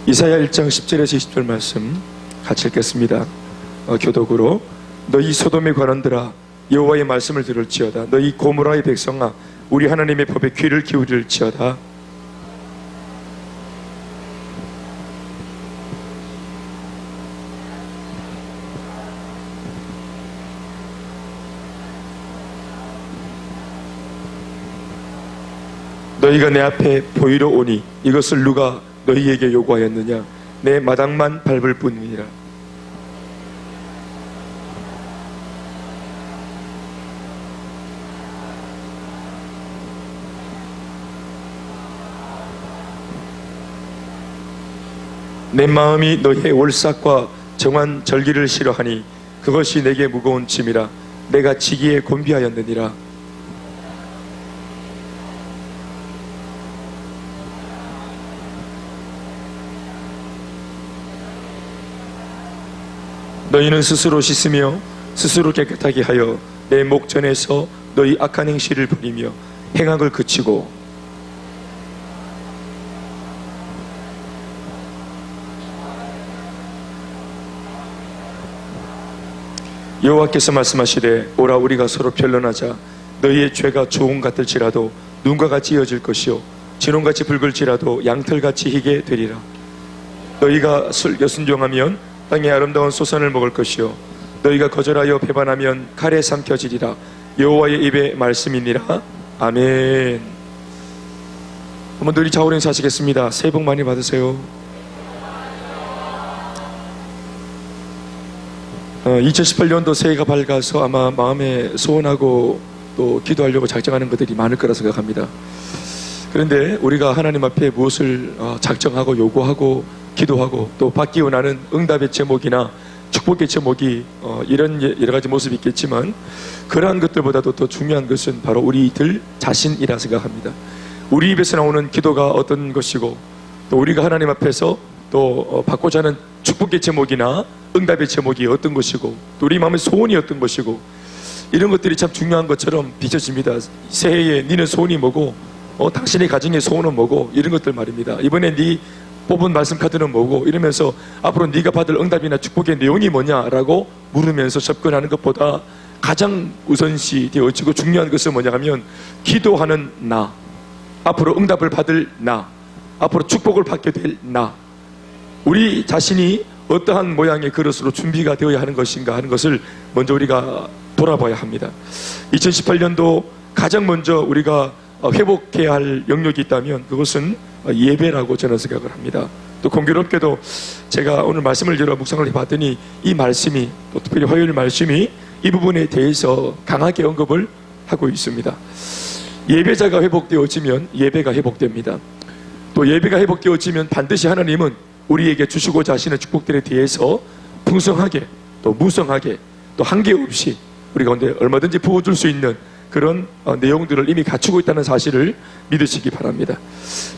이사야 1장 10절에서 20절 말씀 같이 읽겠습니다. 교독으로 너희 소돔의 관원들아 여호와의 말씀을 들을지어다. 너희 고모라의 백성아 우리 하나님의 법에 귀를 기울일지어다. 너희가 내 앞에 보이러 오니 이것을 누가 너희에게 요구하였느냐? 내 마당만 밟을 뿐이니라. 내 마음이 너희의 올삭과 정한 절기를 싫어하니 그것이 내게 무거운 짐이라. 내가 지기에 곤비하였느니라. 너희는 스스로 씻으며 스스로 깨끗하게 하여 내 목전에서 너희 악한 행실을 버리며 행악을 그치고 여호와께서 말씀하시되 오라 우리가 서로 변론하자. 너희의 죄가 조금 같을지라도 눈과 같이 이어질 것이요 진홍같이 붉을지라도 양털같이 희게 되리라. 너희가 여순종하면 땅의 아름다운 소산을 먹을 것이요 너희가 거절하여 배반하면 칼에 삼켜지리라. 여호와의 입의 말씀이니라. 아멘. 한번 더 우리 좌우로 인사하시겠습니다. 새해 복 많이 받으세요. 2018년도 새해가 밝아서 아마 마음에 소원하고 또 기도하려고 작정하는 것들이 많을 거라 생각합니다. 그런데 우리가 하나님 앞에 무엇을 작정하고 요구하고 기도하고 또 받기 원하는 응답의 제목이나 축복의 제목이 이런 여러 가지 모습이 있겠지만 그러한 것들보다도 더 중요한 것은 바로 우리들 자신이라 생각합니다. 우리 입에서 나오는 기도가 어떤 것이고 또 우리가 하나님 앞에서 또 받고자 하는 축복의 제목이나 응답의 제목이 어떤 것이고 또 우리 마음의 소원이 어떤 것이고 이런 것들이 참 중요한 것처럼 비춰집니다. 새해에 니는 소원이 뭐고 당신의 가정의 소원은 뭐고 이런 것들 말입니다. 이번에 네 뽑은 말씀 카드는 뭐고 이러면서 앞으로 네가 받을 응답이나 축복의 내용이 뭐냐라고 물으면서 접근하는 것보다 가장 우선시 되어지고 중요한 것은 뭐냐 하면 기도하는 나, 앞으로 응답을 받을 나, 앞으로 축복을 받게 될 나, 우리 자신이 어떠한 모양의 그릇으로 준비가 되어야 하는 것인가 하는 것을 먼저 우리가 돌아봐야 합니다. 2018년도 가장 먼저 우리가 회복해야 할 영역이 있다면 그것은 예배라고 저는 생각을 합니다. 또 공교롭게도 제가 오늘 말씀을 들어 묵상을 해봤더니 이 말씀이 또 특별히 화요일 말씀이 이 부분에 대해서 강하게 언급을 하고 있습니다. 예배자가 회복되어지면 예배가 회복됩니다. 또 예배가 회복되어지면 반드시 하나님은 우리에게 주시고자 하시는 축복들에 대해서 풍성하게 또 무성하게 또 한계 없이 우리 가운데 얼마든지 부어줄 수 있는 그런 내용들을 이미 갖추고 있다는 사실을 믿으시기 바랍니다.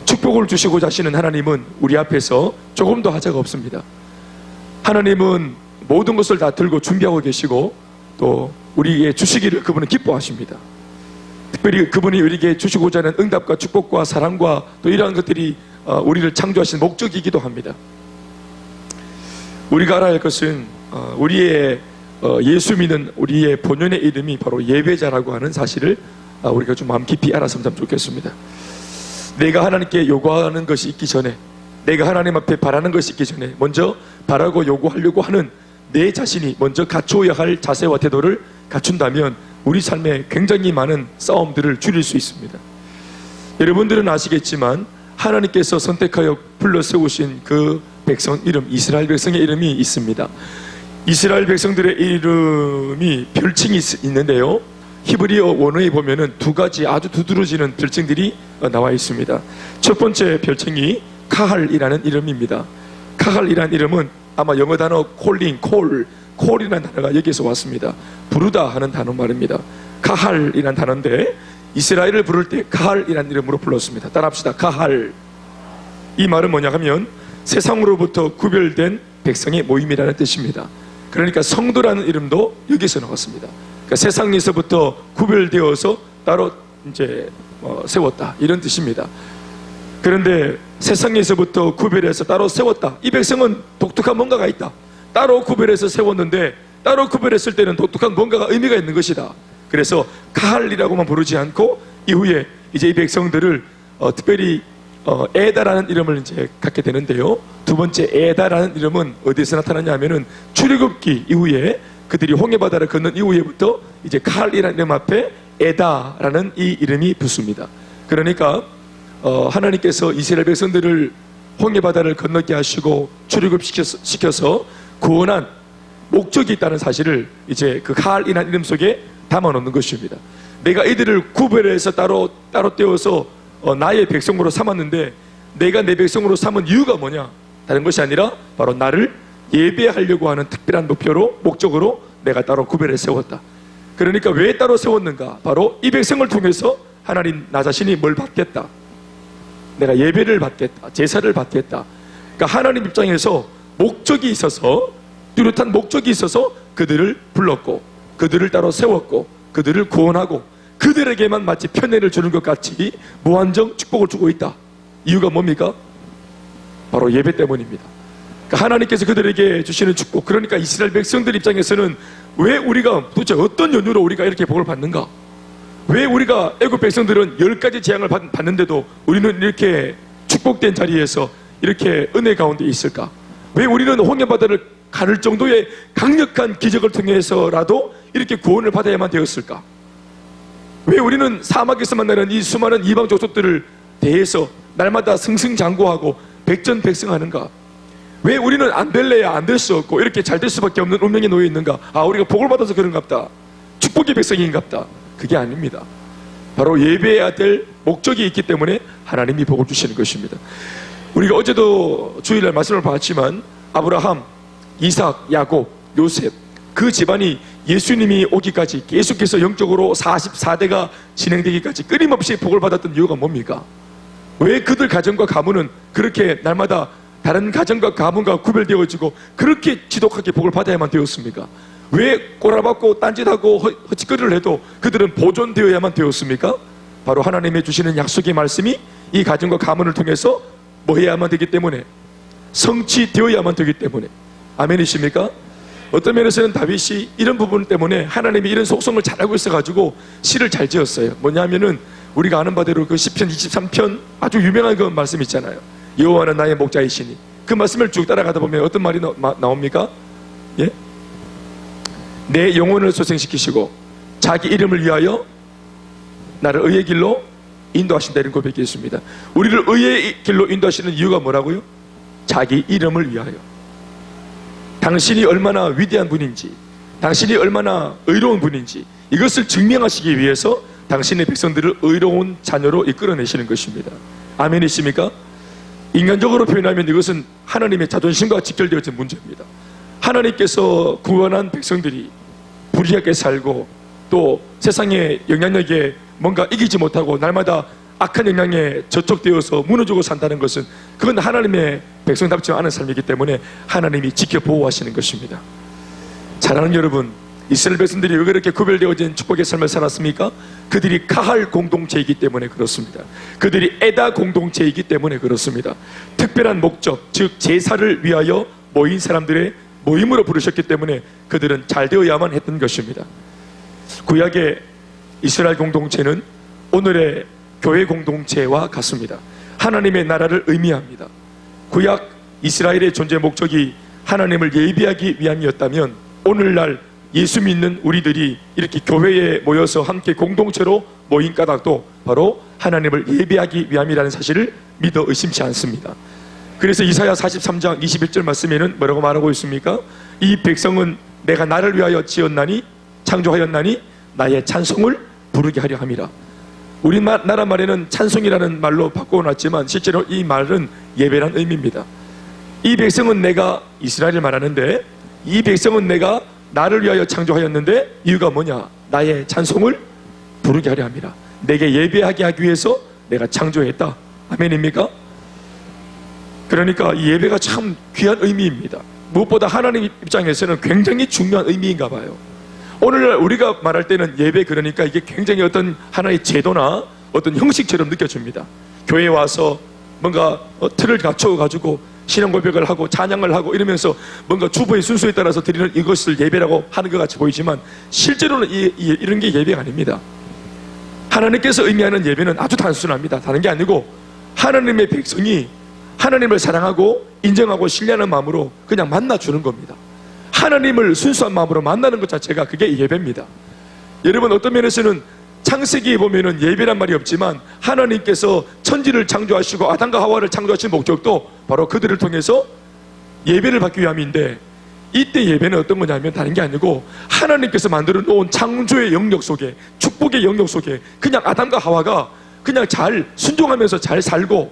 축복을 주시고자 하시는 하나님은 우리 앞에서 조금도 하자가 없습니다. 하나님은 모든 것을 다 들고 준비하고 계시고 또 우리에게 주시기를 그분은 기뻐하십니다. 특별히 그분이 우리에게 주시고자 하는 응답과 축복과 사랑과 또 이러한 것들이 우리를 창조하신 목적이기도 합니다. 우리가 알아야 할 것은 우리의 예수 믿는 우리의 본연의 이름이 바로 예배자라고 하는 사실을 우리가 좀 마음 깊이 알았으면 좋겠습니다. 내가 하나님께 요구하는 것이 있기 전에 내가 하나님 앞에 바라는 것이 있기 전에 먼저 바라고 요구하려고 하는 내 자신이 먼저 갖추어야 할 자세와 태도를 갖춘다면 우리 삶에 굉장히 많은 싸움들을 줄일 수 있습니다. 여러분들은 아시겠지만 하나님께서 선택하여 불러 세우신 그 백성 이름 이스라엘 백성의 이름이 있습니다. 이스라엘 백성들의 이름이 별칭이 있는데요, 히브리어 원어에 보면은 두 가지 아주 두드러지는 별칭들이 나와 있습니다. 첫 번째 별칭이 카할이라는 이름입니다. 카할이라는 이름은 아마 영어 단어 콜이라는 단어가 여기에서 왔습니다. 부르다 하는 단어 말입니다. 카할이라는 단어인데 이스라엘을 부를 때 카할이라는 이름으로 불렀습니다. 따라합시다. 카할. 이 말은 뭐냐 하면 세상으로부터 구별된 백성의 모임이라는 뜻입니다. 그러니까 성도라는 이름도 여기서 나왔습니다. 그러니까 세상에서부터 구별되어서 따로 이제 세웠다 이런 뜻입니다. 그런데 세상에서부터 구별해서 따로 세웠다. 이 백성은 독특한 뭔가가 있다. 따로 구별해서 세웠는데 따로 구별했을 때는 독특한 뭔가가 의미가 있는 것이다. 그래서 가할이라고만 부르지 않고 이후에 이제 이 백성들을 특별히 에다라는 이름을 이제 갖게 되는데요. 두 번째 에다라는 이름은 어디서 나타나냐 하면은 출애굽기 이후에 그들이 홍해바다를 건넌 이후에부터 이제 가할이라는 이름 앞에 에다라는 이 이름이 붙습니다. 그러니까 하나님께서 이스라엘 백성들을 홍해바다를 건너게 하시고 출애굽시켜서 구원한 목적이 있다는 사실을 이제 그 가할이라는 이름 속에 담아놓는 것입니다. 내가 이들을 구별해서 따로 떼어서 나의 백성으로 삼았는데 내가 내 백성으로 삼은 이유가 뭐냐? 다른 것이 아니라 바로 나를 예배하려고 하는 특별한 목적으로 내가 따로 구별해 세웠다. 그러니까 왜 따로 세웠는가? 바로 이 백성을 통해서 하나님 나 자신이 뭘 받겠다. 내가 예배를 받겠다. 제사를 받겠다. 그러니까 하나님 입장에서 목적이 있어서, 뚜렷한 목적이 있어서 그들을 불렀고 그들을 따로 세웠고 그들을 구원하고 그들에게만 마치 편애를 주는 것 같이 무한정 축복을 주고 있다. 이유가 뭡니까? 바로 예배 때문입니다. 그러니까 하나님께서 그들에게 주시는 축복, 그러니까 이스라엘 백성들 입장에서는 왜 우리가 도대체 어떤 연유로 우리가 이렇게 복을 받는가? 왜 우리가 애국 백성들은 10가지 재앙을 받는데도 우리는 이렇게 축복된 자리에서 이렇게 은혜 가운데 있을까? 왜 우리는 홍해바다를 가를 정도의 강력한 기적을 통해서라도 이렇게 구원을 받아야만 되었을까? 왜 우리는 사막에서 만나는 이 수많은 이방 족속들을 대해서 날마다 승승장구하고 백전백승하는가? 왜 우리는 안 될래야 안 될 수 없고 이렇게 잘 될 수밖에 없는 운명에 놓여 있는가? 우리가 복을 받아서 그런갑다. 축복의 백성인갑다. 그게 아닙니다. 바로 예배해야 될 목적이 있기 때문에 하나님이 복을 주시는 것입니다. 우리가 어제도 주일날 말씀을 봤지만 아브라함, 이삭, 야곱, 요셉, 그 집안이 예수님이 오기까지 계속해서 영적으로 44대가 진행되기까지 끊임없이 복을 받았던 이유가 뭡니까? 왜 그들 가정과 가문은 그렇게 날마다 다른 가정과 가문과 구별되어지고 그렇게 지독하게 복을 받아야만 되었습니까? 왜 꼬라박고 딴짓하고 허짓거리를 해도 그들은 보존되어야만 되었습니까? 바로 하나님의 주시는 약속의 말씀이 이 가정과 가문을 통해서 뭐 해야만 되기 때문에, 성취되어야만 되기 때문에. 아멘이십니까? 어떤 면에서는 다윗이 이런 부분 때문에 하나님이 이런 속성을 잘 알고 있어가지고 시를 잘 지었어요. 뭐냐면은 우리가 아는 바대로 그 시편 23편 아주 유명한 그 말씀 있잖아요. 여호와는 나의 목자이시니. 그 말씀을 쭉 따라가다 보면 어떤 말이 나옵니까? 예? 내 영혼을 소생시키시고 자기 이름을 위하여 나를 의의 길로 인도하신다, 이런 고백이 있습니다. 우리를 의의 길로 인도하시는 이유가 뭐라고요? 자기 이름을 위하여. 당신이 얼마나 위대한 분인지, 당신이 얼마나 의로운 분인지 이것을 증명하시기 위해서 당신의 백성들을 의로운 자녀로 이끌어내시는 것입니다. 아멘이십니까? 인간적으로 표현하면 이것은 하나님의 자존심과 직결되어진 문제입니다. 하나님께서 구원한 백성들이 불의하게 살고 또 세상의 영향력에 뭔가 이기지 못하고 날마다 악한 영향에 저촉되어서 무너지고 산다는 것은 그건 하나님의 백성답지 않은 삶이기 때문에 하나님이 지켜 보호하시는 것입니다. 사랑하는 여러분, 이스라엘 백성들이 왜 그렇게 구별되어진 축복의 삶을 살았습니까? 그들이 가할 공동체이기 때문에 그렇습니다. 그들이 에다 공동체이기 때문에 그렇습니다. 특별한 목적, 즉 제사를 위하여 모인 사람들의 모임으로 부르셨기 때문에 그들은 잘 되어야만 했던 것입니다. 구약의 이스라엘 공동체는 오늘의 교회 공동체와 같습니다. 하나님의 나라를 의미합니다. 구약 이스라엘의 존재 목적이 하나님을 예비하기 위함이었다면 오늘날 예수 믿는 우리들이 이렇게 교회에 모여서 함께 공동체로 모인 까닭도 바로 하나님을 예배하기 위함이라는 사실을 믿어 의심치 않습니다. 그래서 이사야 43장 21절 말씀에는 뭐라고 말하고 있습니까? 이 백성은 내가 나를 위하여 지었나니 창조하였나니 나의 찬송을 부르게 하려 함이라. 우리나라 말에는 찬송이라는 말로 바꿔놨지만 실제로 이 말은 예배란 의미입니다. 이 백성은 내가, 이스라엘을 말하는데 이 백성은 내가 나를 위하여 창조하였는데 이유가 뭐냐? 나의 찬송을 부르게 하려 함이라. 내게 예배하게 하기 위해서 내가 창조했다. 아멘입니까? 그러니까 이 예배가 참 귀한 의미입니다. 무엇보다 하나님 입장에서는 굉장히 중요한 의미인가 봐요. 오늘날 우리가 말할 때는 예배, 그러니까 이게 굉장히 어떤 하나의 제도나 어떤 형식처럼 느껴집니다. 교회에 와서 뭔가 틀을 갖춰가지고 신앙 고백을 하고 찬양을 하고 이러면서 뭔가 주보의 순서에 따라서 드리는 이것을 예배라고 하는 것 같이 보이지만 실제로는 이런 게 예배가 아닙니다. 하나님께서 의미하는 예배는 아주 단순합니다. 다른 게 아니고 하나님의 백성이 하나님을 사랑하고 인정하고 신뢰하는 마음으로 그냥 만나주는 겁니다. 하나님을 순수한 마음으로 만나는 것 자체가 그게 예배입니다. 여러분, 어떤 면에서는 창세기에 보면은 예배란 말이 없지만 하나님께서 천지를 창조하시고 아담과 하와를 창조하신 목적도 바로 그들을 통해서 예배를 받기 위함인데, 이때 예배는 어떤 거냐면 다른 게 아니고 하나님께서 만들어 놓은 창조의 영역 속에, 축복의 영역 속에 그냥 아담과 하와가 그냥 잘 순종하면서 잘 살고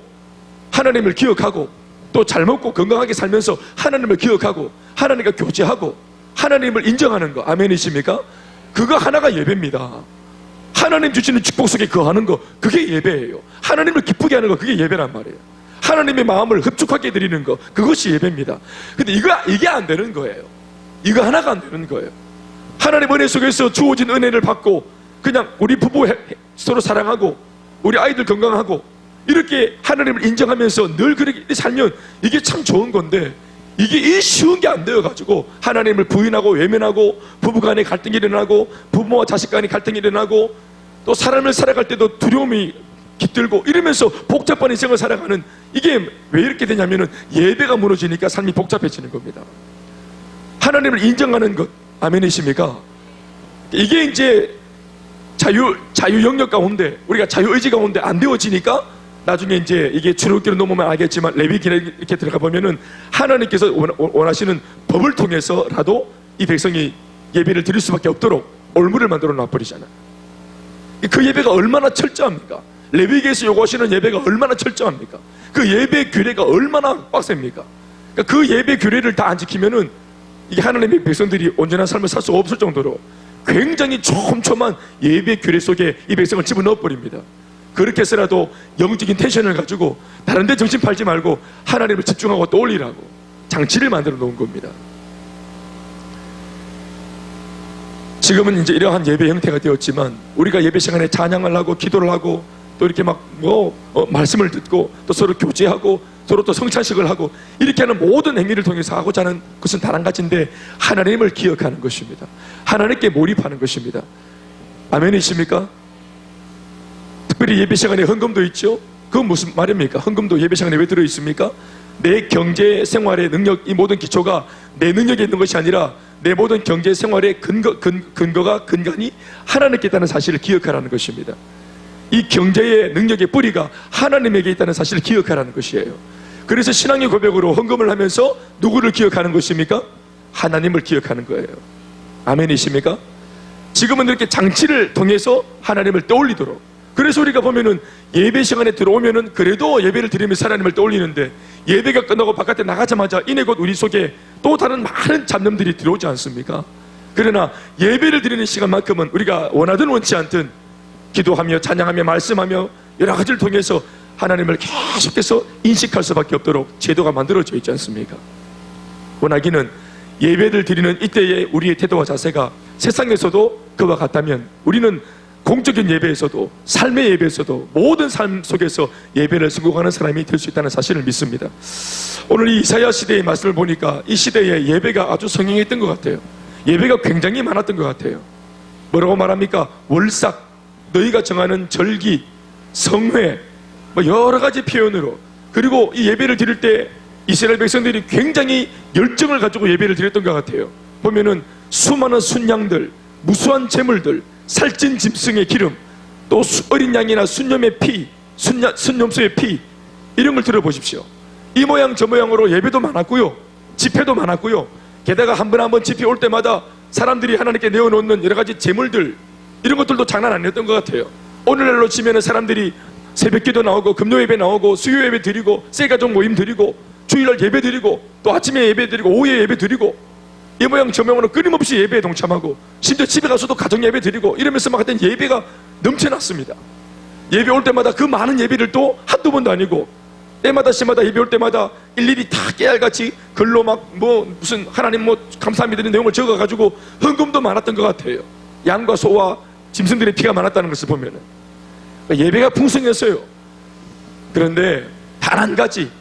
하나님을 기억하고 또 잘 먹고 건강하게 살면서 하나님을 기억하고 하나님과 교제하고 하나님을 인정하는 거, 아멘이십니까? 그거 하나가 예배입니다. 하나님 주시는 축복 속에 거하는 거, 그게 예배예요. 하나님을 기쁘게 하는 거, 그게 예배란 말이에요. 하나님의 마음을 흡족하게 드리는 거, 그것이 예배입니다. 근데 이게 안 되는 거예요. 이거 하나가 안 되는 거예요. 하나님 은혜 속에서 주어진 은혜를 받고 그냥 우리 부부 서로 사랑하고 우리 아이들 건강하고 이렇게 하나님을 인정하면서 늘 그렇게 살면 이게 참 좋은 건데, 이게 쉬운 게 안 되어가지고 하나님을 부인하고 외면하고 부부간에 갈등이 일어나고 부모와 자식 간에 갈등이 일어나고 또 사람을 살아갈 때도 두려움이 깃들고 이러면서 복잡한 인생을 살아가는, 이게 왜 이렇게 되냐면은 예배가 무너지니까 삶이 복잡해지는 겁니다. 하나님을 인정하는 것, 아멘이십니까? 이게 이제 자유 영역 가운데, 우리가 자유의지 가운데 안 되어지니까 나중에 이제 이게 출애굽기로 넘으면 알겠지만 레위기에 이렇게 들어가 보면은 하나님께서 원하시는 법을 통해서라도 이 백성이 예배를 드릴 수밖에 없도록 올무를 만들어 놔버리잖아요. 그 예배가 얼마나 철저합니까? 레위기에서 요구하시는 예배가 얼마나 철저합니까? 그 예배 규례가 얼마나 빡셉니까? 그러니까 그 예배 규례를 다 안 지키면은 이게 하나님의 백성들이 온전한 삶을 살 수 없을 정도로 굉장히 촘촘한 예배 규례 속에 이 백성을 집어넣어 버립니다. 그렇게 해서라도 영적인 텐션을 가지고 다른 데 정신 팔지 말고 하나님을 집중하고 떠올리라고 장치를 만들어 놓은 겁니다. 지금은 이제 이러한 예배 형태가 되었지만 우리가 예배 시간에 찬양을 하고 기도를 하고 또 이렇게 막 말씀을 듣고 또 서로 교제하고 서로 또 성찬식을 하고 이렇게 하는 모든 행위를 통해서 하고자 하는 것은 단 한 가지인데, 하나님을 기억하는 것입니다. 하나님께 몰입하는 것입니다. 아멘이십니까? 특별히 예배 시간에 헌금도 있죠. 그건 무슨 말입니까? 헌금도 예배 시간에 왜 들어있습니까? 내 경제 생활의 능력, 이 모든 기초가 내 능력에 있는 것이 아니라 내 모든 경제 생활의 근간이 하나님께 있다는 사실을 기억하라는 것입니다. 이 경제의 능력의 뿌리가 하나님에게 있다는 사실을 기억하라는 것이에요. 그래서 신앙의 고백으로 헌금을 하면서 누구를 기억하는 것입니까? 하나님을 기억하는 거예요. 아멘이십니까? 지금은 이렇게 장치를 통해서 하나님을 떠올리도록, 그래서 우리가 보면은 예배 시간에 들어오면은 그래도 예배를 드리면서 하나님을 떠올리는데, 예배가 끝나고 바깥에 나가자마자 이내 곧 우리 속에 또 다른 많은 잡념들이 들어오지 않습니까? 그러나 예배를 드리는 시간만큼은 우리가 원하든 원치 않든 기도하며 찬양하며 말씀하며 여러 가지를 통해서 하나님을 계속해서 인식할 수밖에 없도록 제도가 만들어져 있지 않습니까? 원하기는 예배를 드리는 이때의 우리의 태도와 자세가 세상에서도 그와 같다면 우리는 공적인 예배에서도 삶의 예배에서도 모든 삶 속에서 예배를 성공하는 사람이 될 수 있다는 사실을 믿습니다. 오늘 이 이사야 시대의 말씀을 보니까 이 시대에 예배가 아주 성행했던 것 같아요. 예배가 굉장히 많았던 것 같아요. 뭐라고 말합니까? 월삭, 너희가 정하는 절기, 성회, 여러 가지 표현으로, 그리고 이 예배를 드릴 때 이스라엘 백성들이 굉장히 열정을 가지고 예배를 드렸던 것 같아요. 보면은 수많은 순양들, 무수한 제물들, 살찐 짐승의 기름, 또 어린 양이나 순염의 피, 순염소의 피, 이런 걸 들어보십시오. 이 모양 저 모양으로 예배도 많았고요, 집회도 많았고요. 게다가 한 번 한 번 집회 올 때마다 사람들이 하나님께 내어놓는 여러 가지 제물들, 이런 것들도 장난 아니었던 것 같아요. 오늘날로 치면은 사람들이 새벽기도 나오고 금요 예배 나오고 수요 예배 드리고 셀가족 모임 드리고 주일날 예배 드리고 또 아침에 예배 드리고 오후에 예배 드리고 이 모양 저 모양으로 끊임없이 예배에 동참하고 심지어 집에 가서도 가정 예배 드리고 이러면서 막 하여튼 예배가 넘쳐났습니다. 예배 올 때마다 그 많은 예배를 또 한두 번도 아니고 때마다 시마다 예배 올 때마다 일일이 다 깨알같이 글로 막 무슨 하나님 감사합니다 이런 내용을 적어가지고 헌금도 많았던 것 같아요. 양과 소와 짐승들의 피가 많았다는 것을 보면은 예배가 풍성했어요. 그런데 단 한 가지,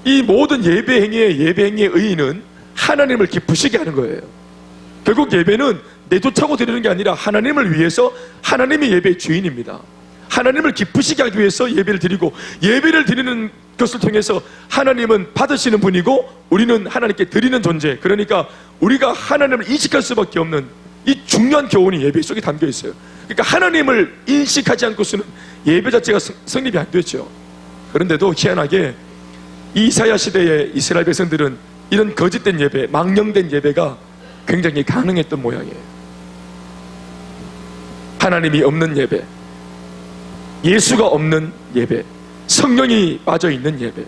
이 모든 예배 행위의 의의는 하나님을 기쁘시게 하는 거예요. 결국 예배는 내쫓아고 드리는 게 아니라 하나님을 위해서, 하나님이 예배의 주인입니다. 하나님을 기쁘시게 하기 위해서 예배를 드리고, 예배를 드리는 것을 통해서 하나님은 받으시는 분이고 우리는 하나님께 드리는 존재, 그러니까 우리가 하나님을 인식할 수밖에 없는 이 중요한 교훈이 예배 속에 담겨 있어요. 그러니까 하나님을 인식하지 않고서는 예배 자체가 성립이 안 됐죠. 그런데도 희한하게 이사야 시대의 이스라엘 백성들은 이런 거짓된 예배, 망령된 예배가 굉장히 가능했던 모양이에요. 하나님이 없는 예배, 예수가 없는 예배, 성령이 빠져있는 예배,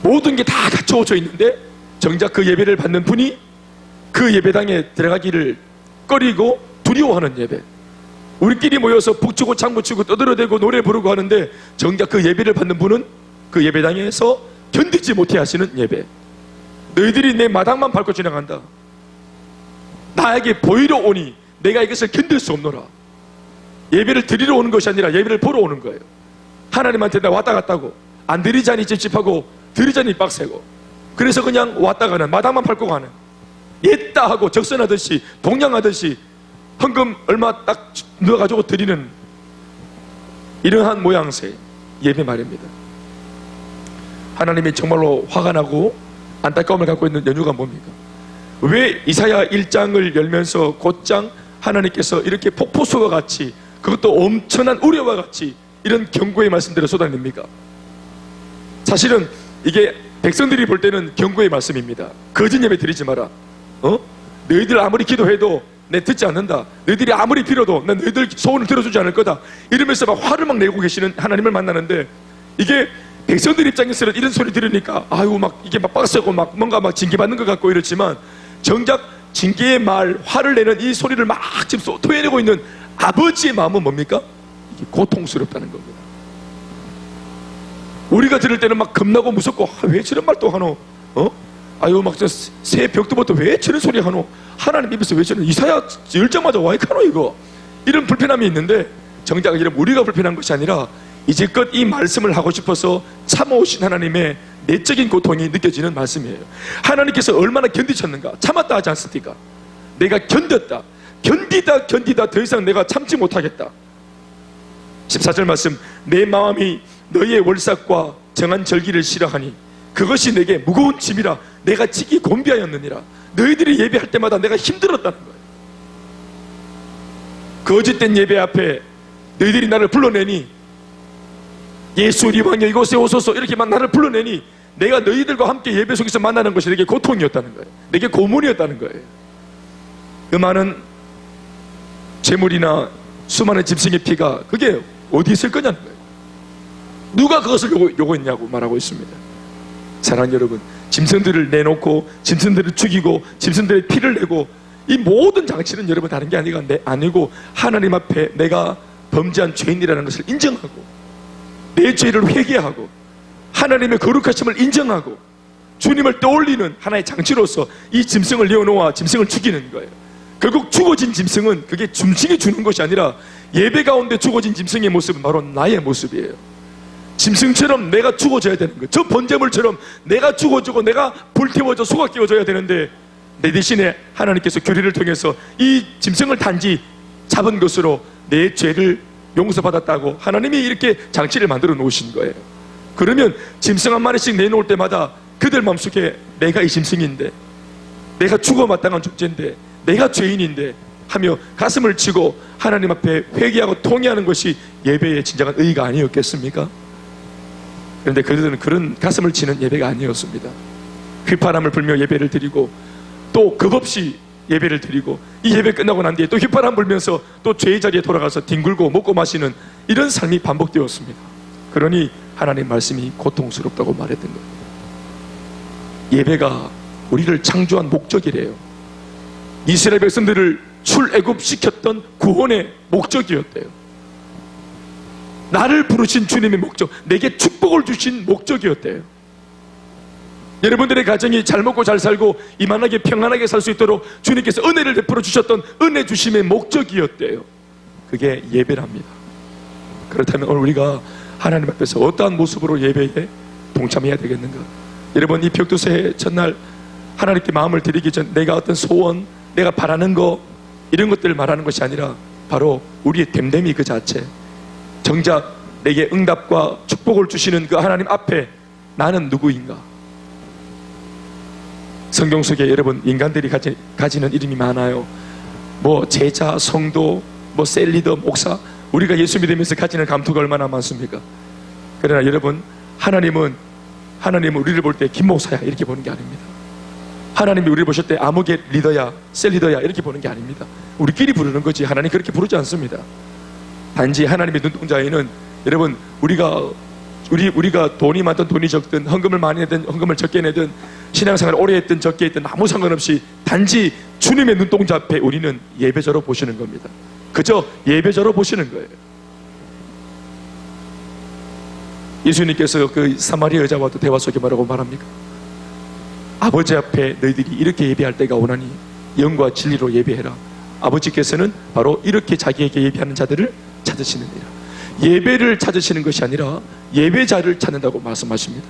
모든 게 다 갖춰져 있는데 정작 그 예배를 받는 분이 그 예배당에 들어가기를 꺼리고 두려워하는 예배, 우리끼리 모여서 북치고 장구치고 떠들어대고 노래 부르고 하는데 정작 그 예배를 받는 분은 그 예배당에서 견디지 못해 하시는 예배. 너희들이 내 마당만 밟고 지나간다, 나에게 보이러 오니 내가 이것을 견딜 수 없노라. 예배를 드리러 오는 것이 아니라 예배를 보러 오는 거예요. 하나님한테 나 왔다 갔다고, 안 드리자니 찝찝하고 드리자니 빡세고, 그래서 그냥 왔다 가는, 마당만 밟고 가는, 옛다 하고 적선하듯이 동냥하듯이 헌금 얼마 딱 넣어가지고 드리는 이러한 모양새 예배 말입니다. 하나님이 정말로 화가 나고 안타까움을 갖고 있는 연유가 뭡니까? 왜 이사야 1장을 열면서 곧장 하나님께서 이렇게 폭포수와 같이, 그것도 엄청난 우려와 같이 이런 경고의 말씀들을 쏟아냅니까? 사실은 이게 백성들이 볼 때는 경고의 말씀입니다. 거짓 예배 드리지 마라. 너희들 아무리 기도해도 내 듣지 않는다. 너희들이 아무리 빌어도 난 너희들 소원을 들어주지 않을 거다. 이러면서 막 화를 막 내고 계시는 하나님을 만나는데, 이게 백성들 입장에서는 이런 소리 들으니까 아유 막 이게 막 빡세고 막 뭔가 막 징계받는 것 같고 이렇지만, 정작 징계의 말, 화를 내는 이 소리를 막 지금 토해내고 있는 아버지의 마음은 뭡니까? 이게 고통스럽다는 겁니다. 우리가 들을 때는 막 겁나고 무섭고, 왜 저런 말 또 하노? 아유 막 저 새 벽두부터 왜 저런 소리 하노? 하나님 입에서 왜 저런, 이사야 열자마자 와이카노 이거, 이런 불편함이 있는데, 정작 이런 우리가 불편한 것이 아니라 이제껏 이 말씀을 하고 싶어서 참아오신 하나님의 내적인 고통이 느껴지는 말씀이에요. 하나님께서 얼마나 견디셨는가, 참았다 하지 않습니까? 내가 견뎠다, 견디다 더 이상 내가 참지 못하겠다. 14절 말씀, 내 마음이 너희의 월삭과 정한 절기를 싫어하니 그것이 내게 무거운 짐이라 내가 지기 곤비하였느니라. 너희들이 예배할 때마다 내가 힘들었다는 거예요. 거짓된 예배 앞에 너희들이 나를 불러내니, 예수 리방여 이곳에 오소서 이렇게만 나를 불러내니 내가 너희들과 함께 예배 속에서 만나는 것이 내게 고통이었다는 거예요. 내게 고문이었다는 거예요. 그 많은 재물이나 수많은 짐승의 피가 그게 어디 있을 거냐는 거예요. 누가 그것을 요구했냐고 말하고 있습니다. 사랑하는 여러분, 짐승들을 내놓고 짐승들을 죽이고 짐승들의 피를 내고, 이 모든 장치는 여러분 다른 게 아니고 하나님 앞에 내가 범죄한 죄인이라는 것을 인정하고 내 죄를 회개하고 하나님의 거룩하심을 인정하고 주님을 떠올리는 하나의 장치로서 이 짐승을 내어놓아 짐승을 죽이는 거예요. 결국 죽어진 짐승은 그게 짐승이 주는 것이 아니라 예배 가운데 죽어진 짐승의 모습은 바로 나의 모습이에요. 짐승처럼 내가 죽어져야 되는 거예요. 저 번제물처럼 내가 죽어지고 내가 불태워져 수가 끼워져야 되는데, 내 대신에 하나님께서 규례를 통해서 이 짐승을 단지 잡은 것으로 내 죄를 용서받았다고 하나님이 이렇게 장치를 만들어 놓으신 거예요. 그러면 짐승 한 마리씩 내놓을 때마다 그들 마음속에 내가 이 짐승인데, 내가 죽어 마땅한 존재인데, 내가 죄인인데 하며 가슴을 치고 하나님 앞에 회개하고 통회하는 것이 예배의 진정한 의의가 아니었겠습니까? 그런데 그들은 그런 가슴을 치는 예배가 아니었습니다. 휘파람을 불며 예배를 드리고 또 겁없이 예배를 드리고, 이 예배 끝나고 난 뒤에 또 휘파람 불면서 또 죄의 자리에 돌아가서 뒹굴고 먹고 마시는 이런 삶이 반복되었습니다. 그러니 하나님 말씀이 고통스럽다고 말했던 거예요. 예배가 우리를 창조한 목적이래요. 이스라엘 백성들을 출애굽시켰던 구원의 목적이었대요. 나를 부르신 주님의 목적, 내게 축복을 주신 목적이었대요. 여러분들의 가정이 잘 먹고 잘 살고 이만하게 평안하게 살 수 있도록 주님께서 은혜를 베풀어 주셨던 은혜 주심의 목적이었대요. 그게 예배랍니다. 그렇다면 오늘 우리가 하나님 앞에서 어떠한 모습으로 예배에 동참해야 되겠는가? 여러분, 이 벽두세 첫날 하나님께 마음을 드리기 전 내가 어떤 소원, 내가 바라는 거, 이런 것들을 말하는 것이 아니라 바로 우리의 됨됨이 그 자체, 정작 내게 응답과 축복을 주시는 그 하나님 앞에 나는 누구인가? 성경 속에 여러분, 인간들이 가지는 이름이 많아요. 뭐 제자, 성도, 뭐 셀리더, 목사, 우리가 예수 믿으면서 가지는 감투가 얼마나 많습니까? 그러나 여러분, 하나님은 우리를 볼 때 김목사야 이렇게 보는 게 아닙니다. 하나님이 우리를 보실 때 아무개 리더야, 셀리더야 이렇게 보는 게 아닙니다. 우리끼리 부르는 거지 하나님 그렇게 부르지 않습니다. 단지 하나님의 눈동자에는 여러분, 우리가 돈이 많든 돈이 적든, 헌금을 많이 내든 헌금을 적게 내든, 신앙생활을 오래 했든 적게 했든 아무 상관없이 단지 주님의 눈동자 앞에 우리는 예배자로 보시는 겁니다. 그저 예배자로 보시는 거예요. 예수님께서 그 사마리아 여자와도 대화 속에 뭐라고 말합니까? 아버지 앞에 너희들이 이렇게 예배할 때가 오나니 영과 진리로 예배해라. 아버지께서는 바로 이렇게 자기에게 예배하는 자들을 찾으시느니라. 예배를 찾으시는 것이 아니라 예배자를 찾는다고 말씀하십니다.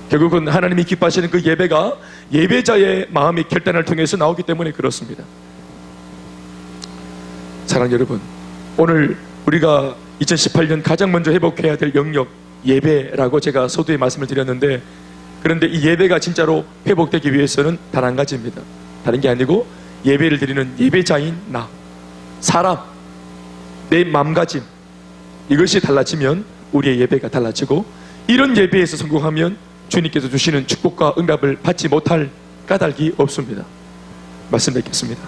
결국은 하나님이 기뻐하시는 그 예배가 예배자의 마음의 결단을 통해서 나오기 때문에 그렇습니다. 사랑하는 여러분, 오늘 우리가 2018년 가장 먼저 회복해야 될 영역, 예배라고 제가 서두에 말씀을 드렸는데, 그런데 이 예배가 진짜로 회복되기 위해서는 단 한 가지입니다. 다른 게 아니고 예배를 드리는 예배자인 나, 사람, 내 마음가짐, 이것이 달라지면 우리의 예배가 달라지고, 이런 예배에서 성공하면 주님께서 주시는 축복과 응답을 받지 못할 까닭이 없습니다. 말씀 뵙겠습니다.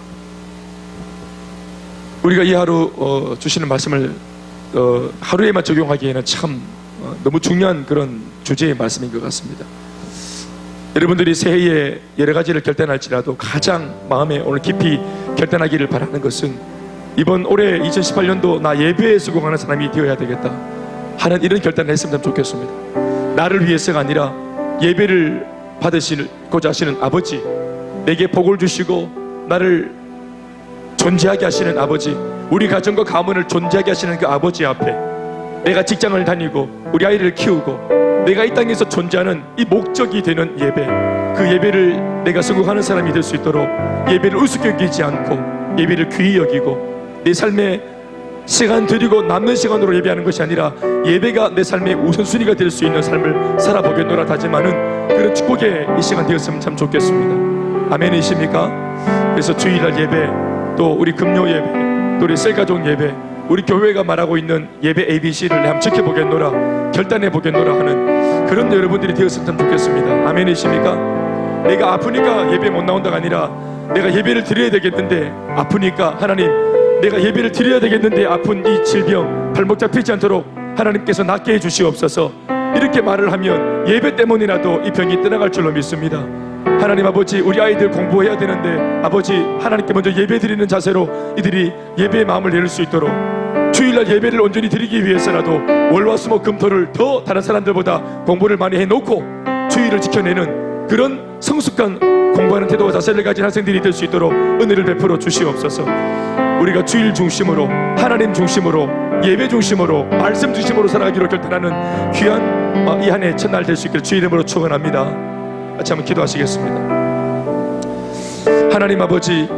우리가 이 하루 주시는 말씀을 하루에만 적용하기에는 참 너무 중요한 그런 주제의 말씀인 것 같습니다. 여러분들이 새해에 여러 가지를 결단할지라도 가장 마음에 오늘 깊이 결단하기를 바라는 것은 이번 올해 2018년도 나 예배에 수고하는 사람이 되어야 되겠다 하는 이런 결단을 했으면 좋겠습니다. 나를 위해서가 아니라 예배를 받으시고자 하시는 아버지, 내게 복을 주시고 나를 존재하게 하시는 아버지, 우리 가정과 가문을 존재하게 하시는 그 아버지 앞에 내가 직장을 다니고 우리 아이를 키우고 내가 이 땅에서 존재하는 이 목적이 되는 예배, 그 예배를 내가 성공하는 사람이 될 수 있도록 예배를 우습게 여기지 않고 예배를 귀히 여기고 내 삶에 시간 드리고 남는 시간으로 예배하는 것이 아니라 예배가 내 삶의 우선순위가 될 수 있는 삶을 살아보겠노라 다짐하는 그런 축복의 이 시간 되었으면 참 좋겠습니다. 아멘이십니까? 그래서 주일날 예배, 또 우리 금요 예배, 또 우리 셀가족 예배, 우리 교회가 말하고 있는 예배 ABC를 한번 지켜보겠노라, 결단해보겠노라 하는 그런 여러분들이 되었으면 참 좋겠습니다. 아멘이십니까? 내가 아프니까 예배 못 나온다가 아니라 내가 예배를 드려야 되겠는데 아프니까 하나님, 내가 예배를 드려야 되겠는데 아픈 이 질병 발목 잡히지 않도록 하나님께서 낫게 해주시옵소서, 이렇게 말을 하면 예배 때문이라도 이 병이 떠나갈 줄로 믿습니다. 하나님 아버지, 우리 아이들 공부해야 되는데 아버지, 하나님께 먼저 예배 드리는 자세로 이들이 예배의 마음을 열을 수 있도록, 주일날 예배를 온전히 드리기 위해서라도 월화수목 금토를 더 다른 사람들보다 공부를 많이 해놓고 주일을 지켜내는 그런 성숙한 공부하는 태도와 자세를 가진 학생들이 될 수 있도록 은혜를 베풀어 주시옵소서. 우리가 주일 중심으로, 하나님 중심으로, 예배 중심으로, 말씀 중심으로 살아가기로 결단하는 귀한 이 한 해 첫날 될 수 있기를 주의 이름으로 축원합니다. 같이 한번 기도하시겠습니다. 하나님 아버지,